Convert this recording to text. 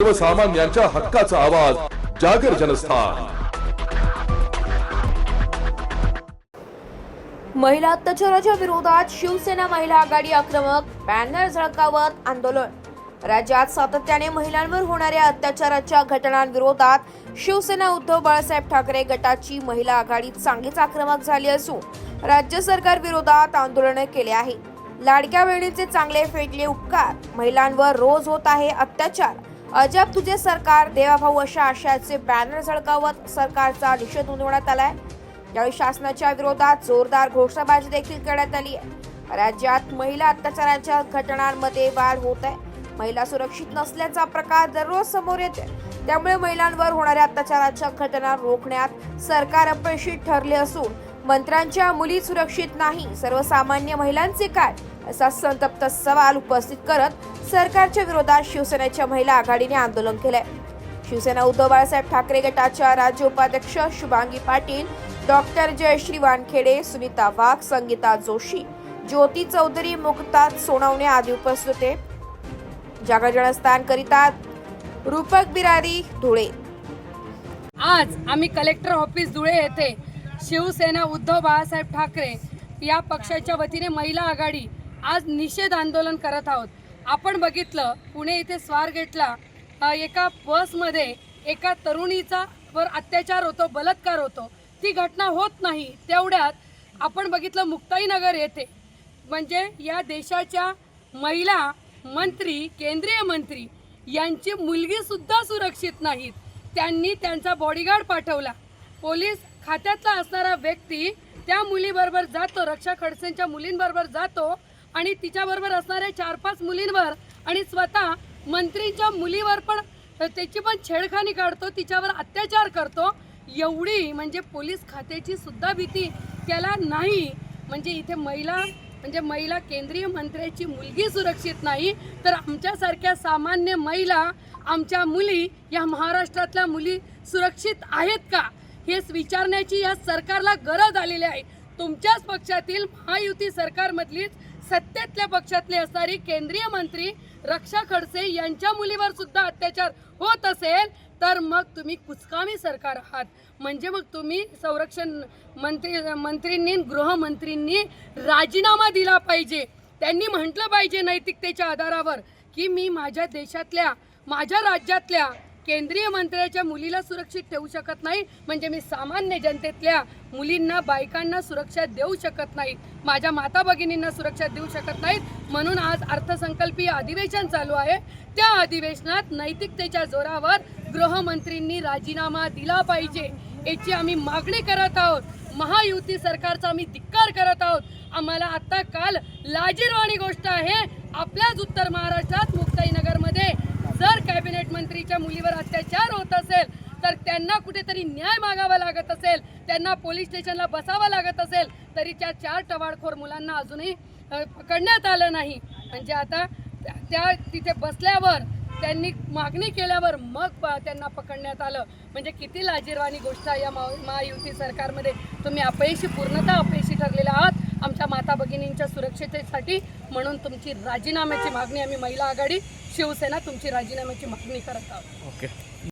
सर्वसामान्यांच्या हक्काचा आवाज जागर जनस्थान। महिला अत्याचाराच्या विरोधात शिवसेना महिला आघाडी आक्रमक, बॅनर झळकावत आंदोलन। राज्यात सातत्याने महिलांवर होणाऱ्या अत्याचाराच्या घटनांविरोधात शिवसेना उद्धव बाळासाहेब ठाकरे गटाची महिला आघाडी चांगलीच आक्रमक झाली असून राज्य सरकार विरोधात आंदोलन केले आहे। लाडक्या बहिणीचे चांगले फेडले उपकार, महिलांवर रोज होत आहे अत्याचार, अजब तुझे सरकार, देवाभाऊ अशा आशयाचे बॅनर झळकावत सरकारचा निषेध नोंदवण्यात आलाय। यावेळी शासनाच्या विरोधात जोरदार घोषणाबाजी देखील करण्यात आली आहे। राज्यात महिला अत्याचाराच्या घटनांमध्ये वाढ होत आहे। महिला सुरक्षित नसल्याचा प्रकार दररोज समोर येते, त्यामुळे महिलांवर होणाऱ्या अत्याचाराच्या घटना रोखण्यात सरकार अपयशी ठरले असून मंत्र्यांच्या मुली सुरक्षित नाही, सर्वसामान्य महिलांचे काय, असा संतप्त सवाल उपस्थित करत सरकारच्या विरोधात शिवसेनेच्या महिला आघाडीने आंदोलन केलंय। शिवसेना उद्धव बाळासाहेब ठाकरे गटाच्या राज्य उपाध्यक्ष शुभांगी पाटील, डॉक्टर जयश्री वानखेडे, सुनीता वाघ, संगीता जोशी, ज्योती चौधरी, मुक्ता सोनवणे आदी उपस्थित होते। जागर जनस्थान करिता रूपक बिरारी, धुळे। आज आम्ही कलेक्टर ऑफिस धुळे येथे शिवसेना उद्धव बाळासाहेब ठाकरे या पक्षाच्या वतीने महिला आघाडी आज निषेध आंदोलन करत आहोत। आपण बघितलं, पुणे इथे स्वारगेटला एका बसमध्ये एका तरुणीचा वर अत्याचार होतो, बलात्कार होतो, ती घटना होत नाही तेवढ्यात आपण बघितलं मुक्ताईनगर येथे म्हणजे या देशाच्या महिला मंत्री, केंद्रीय मंत्री यांची मुलगी सुद्धा सुरक्षित नाहीत। त्यांनी त्यांचा बॉडीगार्ड पाठवला। पोलीस खात्यातला असणारा व्यक्ती त्या मुलीबरोबर जातो, रक्षा खडसेंच्या मुलींबरोबर जातो आणि तिच्याबरोबर असणाऱ्या 4-5 मुलींवर आणि स्वतः मंत्रीच्या मुलीवर पण त्याची पण छेडखानी काढतो, तिच्यावर अत्याचार करतो। एवढी म्हणजे पोलीस खात्याची सुद्धा भीती त्याला नाही। म्हणजे इथे महिला केंद्रीय मंत्र्याची मुलगी सुरक्षित नाही, तर आमच्यासारख्या सामान्य महिला, आमच्या मुली, या महाराष्ट्रातल्या मुली सुरक्षित आहेत का, हे विचारण्याची या सरकारला गरज आलेली आहे। तुमच्याच पक्षातील महायुती सरकारमधलीच सत्तेतल्या पक्षातले असणारी केंद्रीय मंत्री रक्षा खडसे यांच्या मुलीवर सुद्धा अत्याचार होत असेल तर मग तुम्ही कुचकामी सरकार आहात। म्हणजे मग तुम्ही संरक्षण मंत्रींनी, गृहमंत्रींनी राजीनामा दिला पाहिजे। त्यांनी म्हटलं पाहिजे नैतिकतेच्या आधारावर की मी माझ्या देशातल्या, माझ्या राज्यातल्या केंद्रीय मंत्र्याच्या मुलीला सुरक्षित ठेवू शकत नाही, म्हणजे मी सामान्य जनतेतल्या मुलींना, बायकांना सुरक्षा देऊ शकत नाही, माझ्या माता भगिनींना सुरक्षा देऊ शकत नाहीत। म्हणून आज अर्थसंकल्पीय अधिवेशन चालू आहे, त्या अधिवेशनात नैतिकतेच्या जोरावर गृहमंत्रींनी राजीनामा दिला पाहिजे, याची आम्ही मागणी करत आहोत। महायुती सरकारचा आम्ही धिक्कार करत आहोत। आम्हाला आता काल लाजिरवाणी गोष्ट आहे, आपल्याच उत्तर महाराष्ट्रात मुक्ताईनगरमध्ये जर कॅबिनेट मंत्रीच्या मुलीवर अत्याचार होत असेल तर त्यांना कुठेतरी न्याय मागावा लागत असेल, त्यांना पोलीस स्टेशनला बसावं लागत असेल, तरी त्या 4 टवाळखोर मुलांना अजूनही पकडण्यात आलं नाही। म्हणजे आता त्या तिथे बसल्यावर, त्यांनी मागणी केल्यावर मग त्यांना पकडण्यात आलं। म्हणजे किती लाजिरवाणी गोष्ट आहे या महायुती सरकारमध्ये। तुम्ही पूर्णतः अपयशी ठरलेला आहात आमच्या माता भगिनींच्या सुरक्षिततेसाठी। म्हणून तुमची राजीनाम्याची मागणी, आम्ही महिला आघाडी शिवसेना तुमची राजीनाम्याची मागणी करत आहोत। ओके।